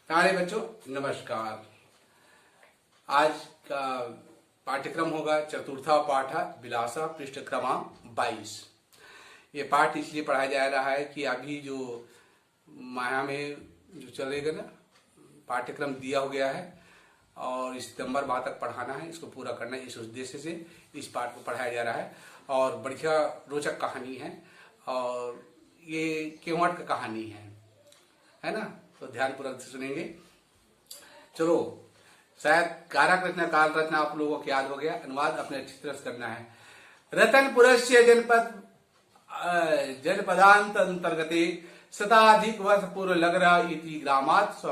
प्यारे बच्चों नमस्कार। आज का पाठ्यक्रम होगा चतुर्था पाठ विलासा पृष्ठ क्रमांक 22। ये पाठ इसलिए पढ़ाया जा रहा है कि अभी जो माया में जो चलेगा ना पाठ्यक्रम दिया हो गया है और सितंबर माह तक पढ़ाना है, इसको पूरा करना है। इस उद्देश्य से इस पाठ को पढ़ाया जा रहा है और बढ़िया रोचक कहानी है और ये केवट का कहानी है ना, तो ध्यानपूर्वक सुनेंगे। चलो, शायद कारक रचना काल रचना आप लोगों को याद हो गया, अनुवाद अपने अच्छी तरह से करना है। रतनपुरस्य जनपदांत अंतर्गते शताधिक वर्ष पूर्व लगरा इति ग्रामात्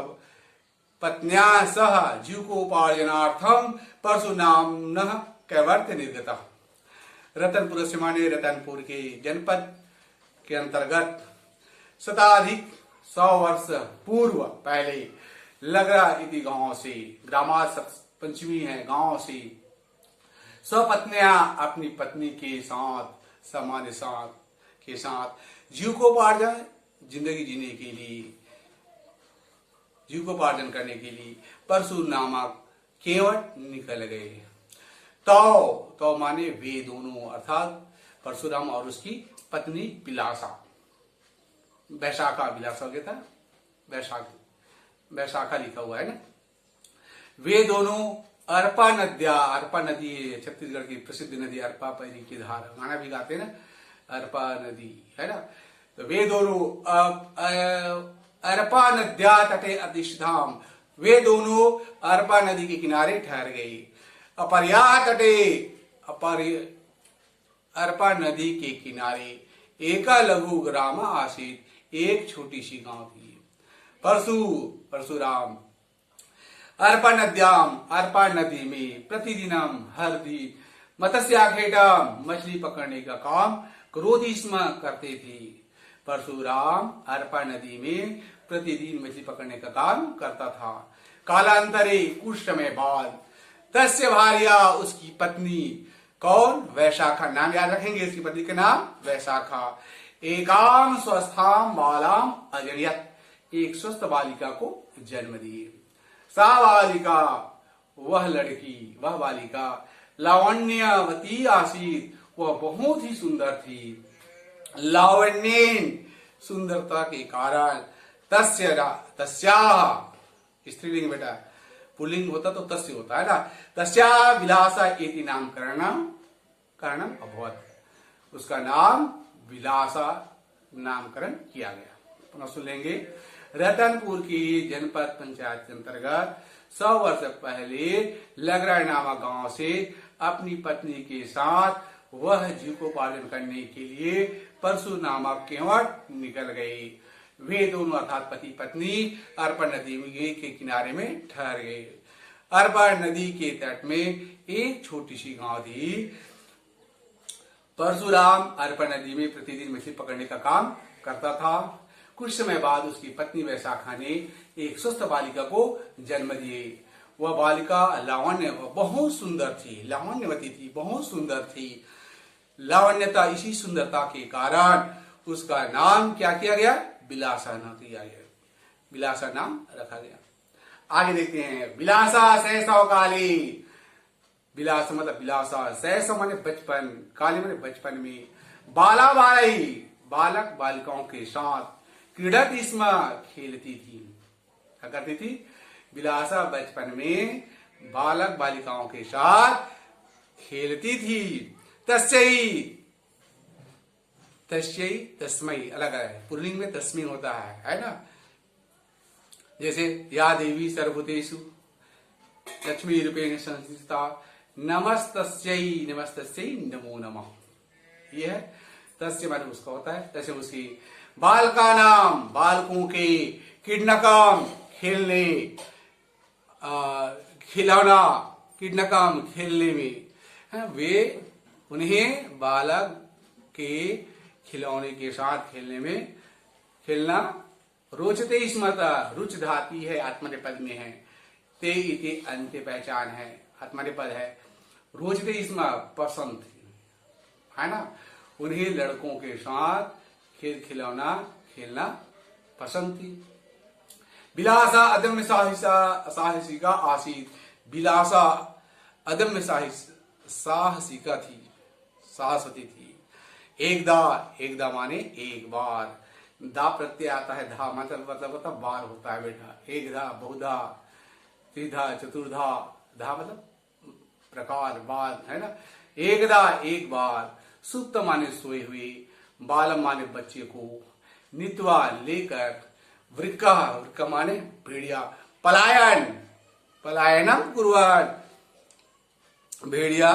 पत्न्या सह जीविकोपार्जनार्थम परशुनाम्नः कैवर्त निर्गतः। रतनपुर से माने रतनपुर के जनपद के अंतर्गत शताधिक 100 वर्ष पूर्व पहले लगरा इति गांव से, ग्रामात् पंचमी है गांव से, स्वपत्निया अपनी पत्नी के साथ सामान्य साथ के साथ जीविकोपार्जन जिंदगी जीने के लिए, जीविकोपार्जन करने के लिए परशु नामक केवट निकल गए। तो माने वे दोनों, अर्थात परशुराम और उसकी पत्नी विलासा, वैशाखा विलासा हो गया था, वैशाखा लिखा हुआ है ना। वे दोनों अरपा नदिया, अरपा नदी छत्तीसगढ़ की प्रसिद्ध नदी, अरपा पैरी की धार, गाना भी गाते ना, अरपा नदी है ना। तो वे दोनों अरपा नद्या तटे अधिष्ठाम, वे दोनों अरपा नदी के किनारे ठहर गए। अपरया तटे, अरपा नदी के किनारे एका लघु ग्राम आसीत, एक छोटी सी गांव थी। परशुराम अर्पा नद्याम, अर्पा नदी में प्रतिदिनम हर दिन मत्स्याखेटम, मछली पकड़ने का काम क्रोधिस्म करते थे। परशुराम अर्पा नदी में प्रतिदिन मछली पकड़ने का काम करता था। कालांतरे कुछ समय बाद तस्य भार्या, उसकी पत्नी, कौन? वैशाखा, नाम याद रखेंगे इसकी पत्नी का नाम वैशाखा, एकाम स्वस्थाम बालाम अजनियत, एक स्वस्थ बालिका को जन्म दिए। सा बालिका, वह लड़की, वह बालिका लावण्यवती आसीत, वह बहुत ही सुंदर थी। लावण्येन, सुंदरता के कारण, तस्याः, स्त्रीलिंग बेटा, पुल्लिंग होता तो तस्य होता है ना, तस्या विलासा इति नामकरणम अभवत, उसका नाम विलासा नामकरण किया गया। पुनः सुन लेंगे। रतनपुर की जनपद पंचायत के अंतर्गत 100 वर्ष पहले लगरा नामक गांव से अपनी पत्नी के साथ वह जीविकोपार्जन करने के लिए परशु नामक केवट निकल गए। वे दोनों अर्थात पति पत्नी अर्पा नदी के किनारे में ठहर गए। अर्पा नदी के तट में एक छोटी सी गांव थी। परशुराम अर्पा नदी में प्रतिदिन मछली पकड़ने का काम करता था। कुछ समय बाद उसकी पत्नी वैशाखा ने एक स्वस्थ बालिका को जन्म दिए। वह बालिका लावण्य, बहुत सुंदर थी, लावण्यवती थी, बहुत सुंदर थी। लावण्यता, इसी सुंदरता के कारण उसका नाम क्या किया गया? विलासा नाम दिया गया, विलासा नाम रखा गया। आगे देखते हैं। विलासा शैशव काली, विलास मतलब विलासा, शैशव माने बचपन, काली माने बचपन में, बाला बालाई, बालक बालिकाओं के साथ, क्रीडत स्म, खेलती थी। क्या करती थी? विलासा बचपन में बालक बालिकाओं के साथ खेलती थी। तस्यै तस्मय अलग है, पुल्लिंग में तस्मी होता है ना। जैसे या देवी सर्वभूतेषु लक्ष्मी रूपेण संस्थिता नमस्तस्यै, नमस्तस्यै नमो नमः, ये है तस्य माने उसका होता है। तस्य उसकी बालका नाम, बालकों के, किडनकम खेलने, खिलौना, किडनकम खेलने में, वे उन्हें बालक के खिलौने के साथ खेलने में, खेलना रोचते स्मृता, रुच धाती है, आत्मनेपद में है, ते इति अंत्य पहचान है, आत्मनेपद है। रोचते स्म पसंद है ना, उन्हें लड़कों के साथ खेल खिलौना खेलना पसंद थी। विलासा अदम्य साहसिका आसीत। विलासा अदम्य साहसिका थी, साहसवती थी। एकदा माने एक बार। दा प्रत्यय आता है, धा मतलब बार होता है बेटा। एकधा, बहुधा, त्रिधा, चतुर्धा, धा मतलब प्रकार, बार, है ना। एकदा एक बार, सुप्त माने सोए हुए, बालम माने बच्चे को, नित्वा लेकर, वृक्का वृक्का माने भेड़िया, पलायन पलायनम कुर्वन्, भेड़िया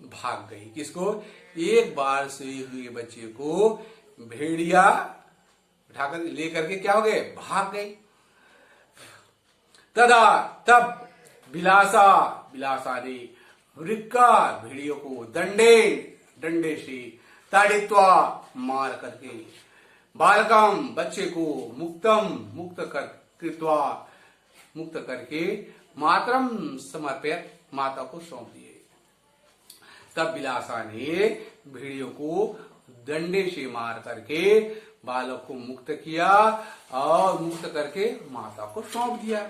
भाग गई। किसको? एक बार सोए हुए बच्चे को भेड़िया उठाकर लेकर के क्या हो गए? भाग गई। तदा तब विलासा ने वृक्का भेड़ियों को डंडे से ताड़ित्वा मार करके, बालकम बच्चे को मुक्त करके मातरम समर्पित माता को सौंप दिए। तब विलासा ने भेड़ियों को डंडे से मार करके बालक को मुक्त किया और मुक्त करके माता को सौंप दिया।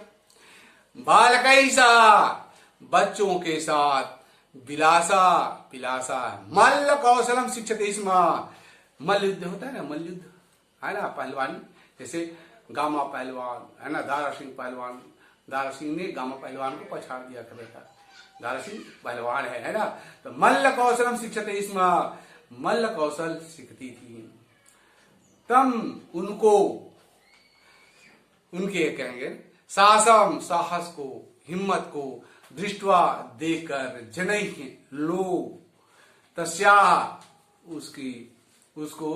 बालकैसा बच्चों के साथ विलासा मल्ल कौशलम शिक्षते स्म। मल्ल युद्ध होता है ना, मल्ल युद्ध है ना, पहलवान, जैसे गामा पहलवान है ना, दारा सिंह पहलवान। दारा सिंह ने गामा पहलवान को पछाड़ दिया था बेटा। दारा सिंह पहलवान है ना। तो मल्ल कौशलम शिक्षते स्म, मल्ल कौशल सीखती थी। तम उनको, उनके कहेंगे साहसम साहस को, हिम्मत को, दृष्टवा देखकर, जनई लोग, तस्या उसको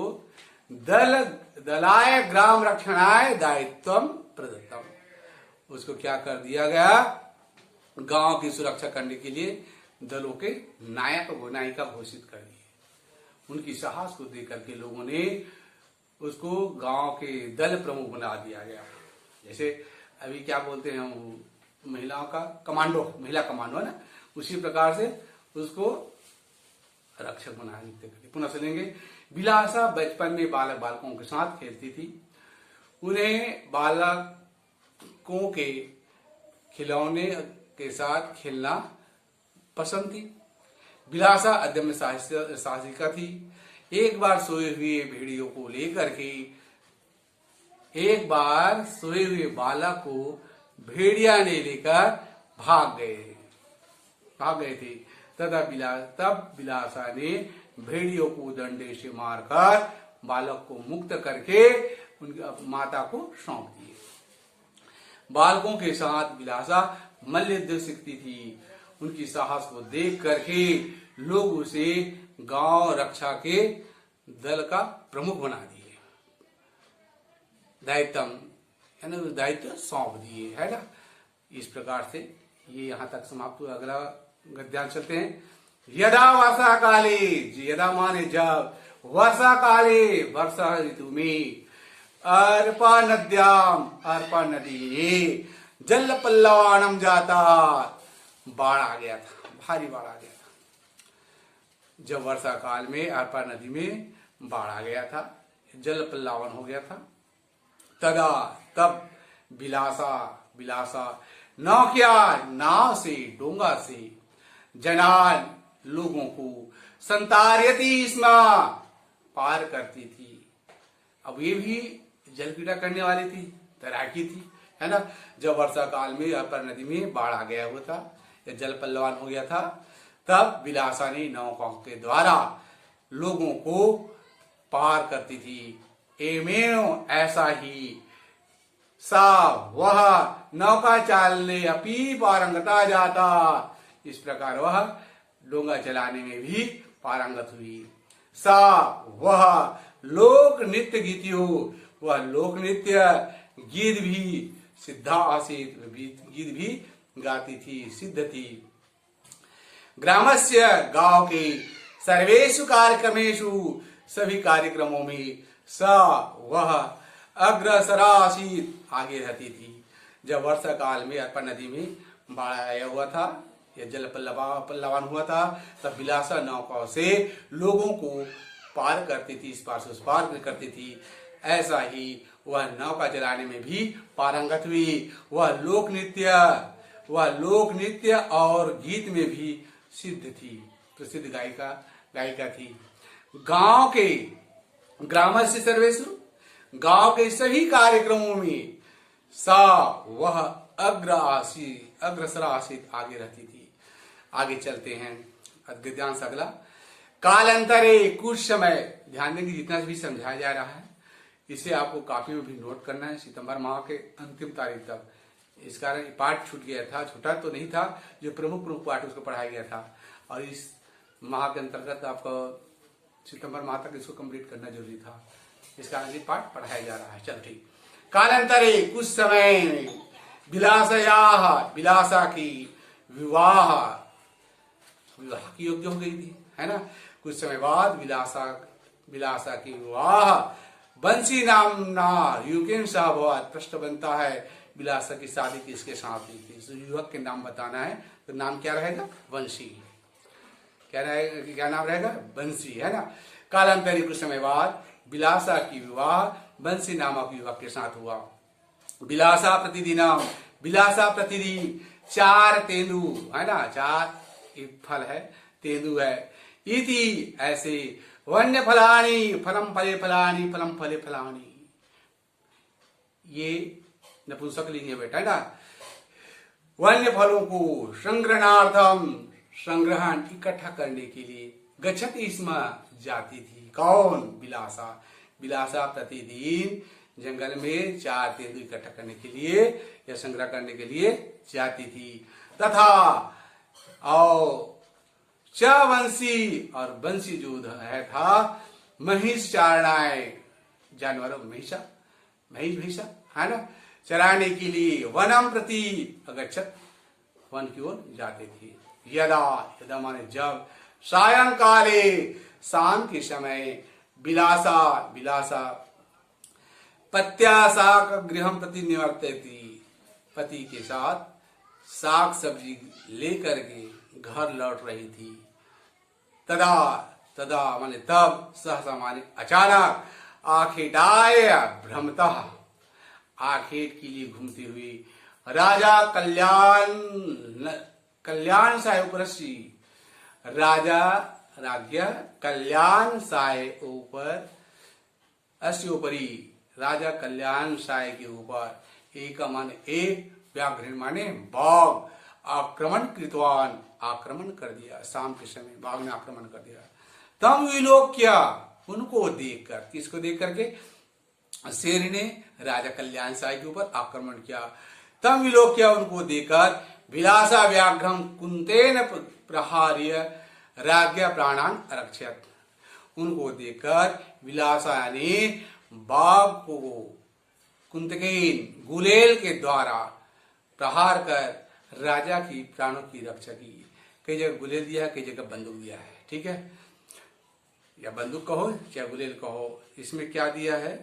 दलाय ग्राम रक्षणाय दायित्वम प्रदत्तम। उसको क्या कर दिया गया? गांव की सुरक्षा करने के लिए दलों के नायिका घोषित कर दिए। उनकी साहस को देख करके लोगों ने उसको गांव के दल प्रमुख बना दिया गया। जैसे अभी क्या बोलते हैं हम, महिलाओं का कमांडो, महिला कमांडो है ना, उसी प्रकार से उसको रक्षक बना दिया। पुनः सुनेंगे। विलासा बचपन में बालकों के साथ खेलती थी। उन्हें बालकों के खिलौने के साथ खेलना पसंद थी। विलासा अदम्य साहसिका थी। एक बार सोए हुए भेड़ियों को लेकर के, एक बार सोए हुए बालक को भेड़िया ने लेकर भाग गए थे। तब विलासा ने भेड़ियों को डंडे से मारकर बालक को मुक्त करके उनकी माता को सौंप दिए। बालकों के साथ विलासा मल्ल युद्ध सीखती थी। उनकी साहस को देख करके लोग उसे गांव रक्षा के दल का प्रमुख बना दिए। दायित्व सौंप दिए, है ना। इस प्रकार से ये यहाँ तक समाप्त हुआ। अगला गद्यांश चलते हैं। यदा वर्षा काले, यदा माने जब, वर्षा काले वर्षा ऋतु में, अर्पा नदी जल पल्लवानम जाता, बाढ़ आ गया था, भारी बाढ़ आ गया था। जब वर्षा काल में अर्पा नदी में बाढ़ आ गया था, जल पल्लवान हो गया था। तब विलासा नाव से, डोंगा से, जनान लोगों को, संतार्यति स्म पार करती थी। अब ये भी जल क्रीड़ा करने वाली थी, तैराकी थी, है ना। जब वर्षा काल में अर्पा नदी में बाढ़ आ गया हुआ था, या जल पल्लवान हो गया था, तब विलासा ने नौकाओं के द्वारा लोगों को पार करती थी। एमेव ऐसा ही सा वह नौका चालने अपी पारंगता जाता, इस प्रकार वह डोंगा चलाने में भी पारंगत हुई। सा वह लोक नृत्य गीतियो, वह लोक नृत्य गीत भी सिद्धा आसीत, गीत भी गाती थी, सिद्ध थी। ग्रामस्य गांव के सर्वेषु कार्यक्रमेषु, सभी कार्यक्रमों में सा वह अग्रसरा आसीत, आगे रहती थी। जब वर्षा काल में अर्पा नदी में बाढ़ आया हुआ था, या जल पल्लवान हुआ था, तब विलासा नौकाओं से लोगों को पार करती थी, इस पार से उस पार करती थी। ऐसा ही वह नौका चलाने में भी पारंगत हुई। वह लोक नृत्य और गीत में भी सिद्ध थी, प्रसिद्ध गायिका थी। गांव के ग्रामस्य सर्वेषु, गांव के सभी कार्यक्रमों में वह अग्रसरा आसित आगे रहती थी। आगे चलते हैं, गद्यांश अगला। कालांतरे, कुछ समय, ध्यान देंगे जितना भी समझाया जा रहा है इसे आपको कॉपी में भी नोट करना है सितंबर माह के अंतिम तारीख तक। इस कारण पाठ छूट गया था, छूटा तो नहीं था, जो प्रमुख पाठ उसको पढ़ाया गया था, और इस माह के अंतर्गत आपको सितंबर माह तक इसको कंप्लीट करना जरूरी था। इस कारण ये पाठ पढ़ाया जा रहा है। चल ठीक। कालांतरे, कुछ समय, विलासा की विवाह की योग्य हो गई थी, है ना। कुछ समय बाद विलासा की विवाह बंसी नामना युवकेन साह हुआ। प्रश्न बनता है विलासा की शादी किसके साथ हुई थी। युवक के नाम बताना है, तो नाम क्या रहेगा? बंसी। क्या नाम रहेगा? बंसी, है ना। कालांतरे, कुछ समय बाद विलासा की विवाह बंसी नामक युवक के साथ हुआ। विलासा प्रतिदिन 4 तेंदु, है ना, 4 एक फल है, तेंदु है। इति, ऐसे, वन्य फलानी फलम फले फलानी, ये नपुंसक लिंग है बेटा, है ना। वन्य फलों को संग्रहण इकट्ठा करने के लिए गच्छति इसमें जाती थी। कौन? विलासा प्रतिदिन जंगल में 4 तेंदु इकट्ठा करने के लिए या संग्रह करने के लिए जाती थी। तथा वंशी, और बंसी जो है था, महिष चारणाएं, जानवरों महिष, है ना, चराने के लिए वनम प्रति अगच्छत, वन की ओर जाते थे। यदा माने जब, सायंकाले, शाम के समय, विलासा पत्या साक गृहम प्रति निवर्तती, पति के साथ साग सब्जी लेकर के घर लौट रही थी। तदा माने तब, सहसा माने अचानक, आखेटाय भ्रमतः, आखेट के लिए घूमती हुई, राजा कल्याण सायोपरसी, राज्ञा कल्याण साय ऊपर, अस्योपरी, राजा कल्याण साय के ऊपर, एक माने एक, व्याघ्र माने बाघ, आक्रमण कर दिया। शाम के समय बाघ ने आक्रमण कर दिया। तम विलोक्य, उनको देखकर, किसको देख करके? शेर ने राजा कल्याण साय के ऊपर आक्रमण किया। तम विलोक्य, उनको देखकर, विलासा व्याघ्रम कुंतेन प्रहार्य राज्ञा प्राणान रक्षत, उनको देखकर विलासा ने बाघ को कुंतकेन, गुलेल के द्वारा प्रहार कर राजा की प्राणों की रक्षा की। कई जगह गुलेल दिया है, कई जगह बंदूक दिया है, ठीक है, या बंदूक कहो या गुलेल कहो। इसमें क्या दिया है?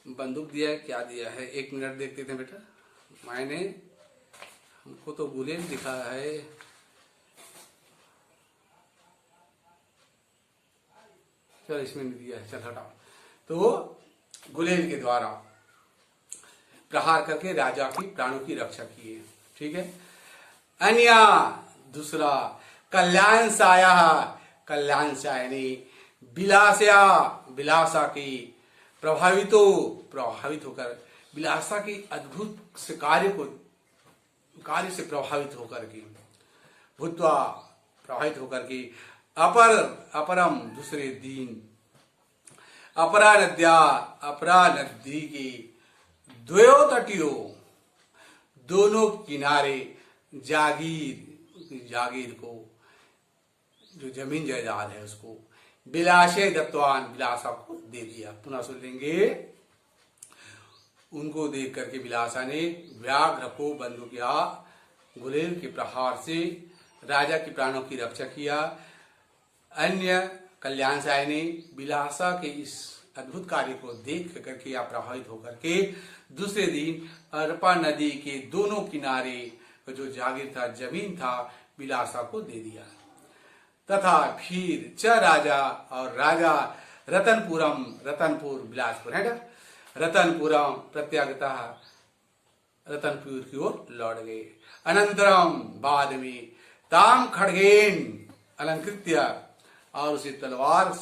बंदूक दिया है, क्या दिया है? 1 मिनट देखते थे बेटा। मैंने, हमको तो गुलेल दिखा है, चल इसमें नहीं दिया है, चल हटाओ। तो गुलेल के द्वारा प्रहार करके राजा की प्राणों की रक्षा की है, ठीक है। अन्य, दूसरा, कल्याण साय ने विलासा की प्रभावित होकर, विलासा की अद्भुत से कार्य से प्रभावित होकर के, भूत्वा, प्रभावित होकर के, अपरम, दूसरे दिन, अपरा नदी की द्वयो तटियो, दोनों किनारे, जागीर को, जो जमीन जायदाद है उसको, विलासे दत्तवान, विलासा को दे दिया। पुनः सुन लेंगे। उनको देख करके विलासा ने व्याघ्र को बंदूक या गुलेल के प्रहार से राजा की प्राणों की रक्षा किया। अन्य, कल्याण साय ने विलासा के इस अद्भुत कार्य को देख करके या प्रभावित होकर के दूसरे दिन अरपा नदी के दोनों किनारे जो जागीर था, जमीन था, विलासा को दे दिया। तथा फिर राजा रतनपुर, बिलासपुर है ना, रतनपुरम प्रत्यागतः रतनपुर की ओर लौट गए। अनंतरम बाद में ताम खड़गेन अलंकृत्य और उसे तलवार,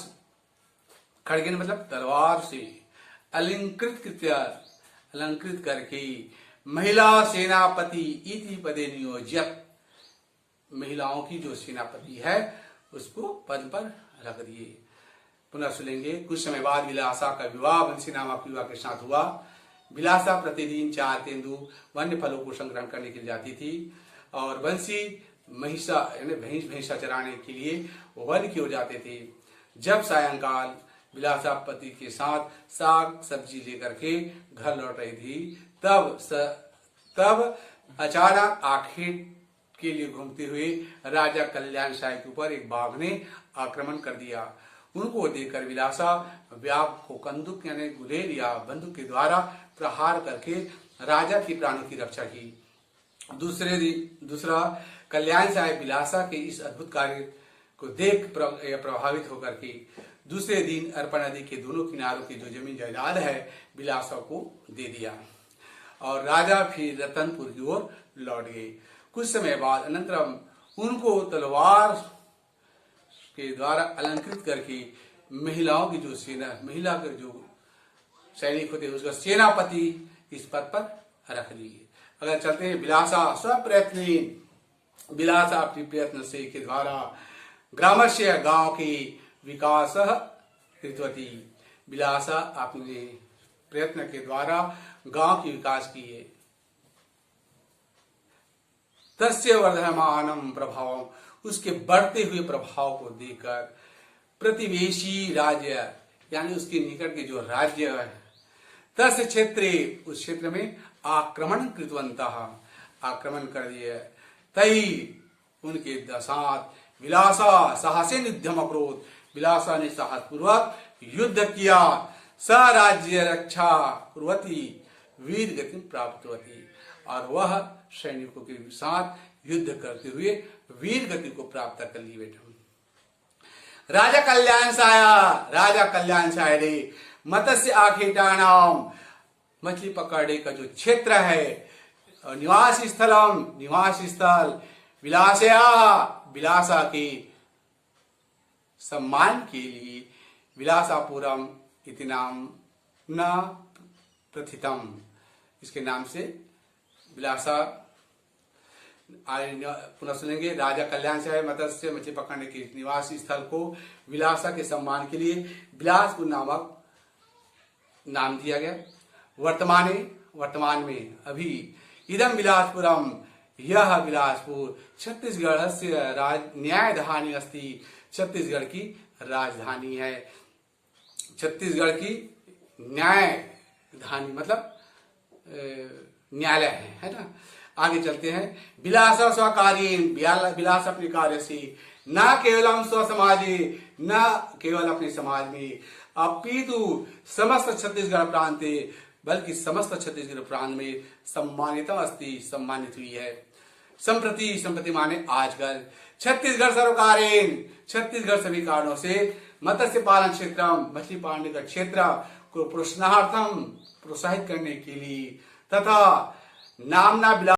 खड़गेन मतलब तलवार से, अलंकृत करके महिला सेनापति इति पदे नियोज्यत, महिलाओं की जो सेनापति है उसको पद पर रख दिए। पुनः सुनेंगे। कुछ समय बाद विलासा का विवाह बंसी नामक युवा के साथ हुआ। विलासा प्रतिदिन 4 तेंदु वन्य फलों को संग्रहण करने के लिए जाती थी और बंसी महिषा यानी भैंसा चराने के लिए वन की ओर जाते थे। जब सायंकाल विलासा पति के साथ साग सब्जी लेकर के घर लौट रही थी, तब अचानक आखेट के लिए घूमते हुए राजा कल्याण शाह के ऊपर एक बाघ ने आक्रमण कर दिया। उनको देखकर विलासा बाघ को कंदुक यानी गुलेल या बंदूक के द्वारा प्रहार करके राजा की प्राणों की रक्षा की। दूसरा कल्याण शाह विलासा के इस अद्भुत कार्य को देख प्रभावित होकर के दूसरे दिन अर्पण नदी के दोनों किनारों की जो जमीन जायदाद है विलासा को दे दिया और राजा फिर रतनपुर की ओर लौट गए। कुछ समय बाद अनंतरम उनको तलवार के द्वारा अलंकृत करके महिलाओं की जो सेना, महिला के जो सैनिक होते उसका सेनापति इस पद पर रख दिए। अगर चलते हैं विलासा स्वप्रयत्न, विलासा अपने प्रयत्न से के द्वारा ग्रामस्य गांव की विकास कृतवती, विलासा अपने प्रयत्न के द्वारा गांव की विकास किए। तस्य वर्धमानम प्रभाव, उसके बढ़ते हुए प्रभाव को देखकर प्रतिवेशी राज्य यानी उसके निकट के जो राज्य है तस्य क्षेत्रे, उस क्षेत्र में आक्रमण कृतवन्तः, आक्रमण कर दिए। तई उनके साथ विलासा साहसेन युद्धम अकरोत्, विलासा ने साहस पूर्वक युद्ध किया। स राज्य रक्षा कुर्वती वीर गति प्राप्त होती, और वह सैनिकों के साथ युद्ध करते हुए वीर गति को प्राप्त कर ली। बेटा राजा कल्याण शाह ने मत्स्य आखेटानाम, मछली पकड़ने का जो क्षेत्र है, निवास स्थल विलासा के सम्मान के लिए विलासापुरम इति नाम न प्रथितम, इसके नाम से विलासा। पुनः सुनेंगे। राजा कल्याण शाह मत्स्य मछली पकड़ने के निवास स्थल को विलासा के सम्मान के लिए बिलासपुर नामक नाम दिया गया। वर्तमान में अभी इदम बिलासपुरम, यह बिलासपुर छत्तीसगढ़ से न्यायधानी अस्ति, छत्तीसगढ़ की राजधानी है। छत्तीसगढ़ की न्यायधानी मतलब न्यायालय है ना। आगे चलते हैं। विलासा स्वकार्येन, विलास अपने कार्य से न केवलम स्व समाजे, न केवल अपने समाज में, अपितु समस्त छत्तीसगढ़ प्रांते, बल्कि समस्त छत्तीसगढ़ प्रांत में सम्मानित अस्ति, सम्मानित हुई है। संप्रति माने आजकल। छत्तीसगढ़ सर्वकारेन, छत्तीसगढ़ सभी कारणों से मत्स्य पालन क्षेत्र, मछली पालने का क्षेत्र को प्रोत्साहित करने के लिए तथा नामना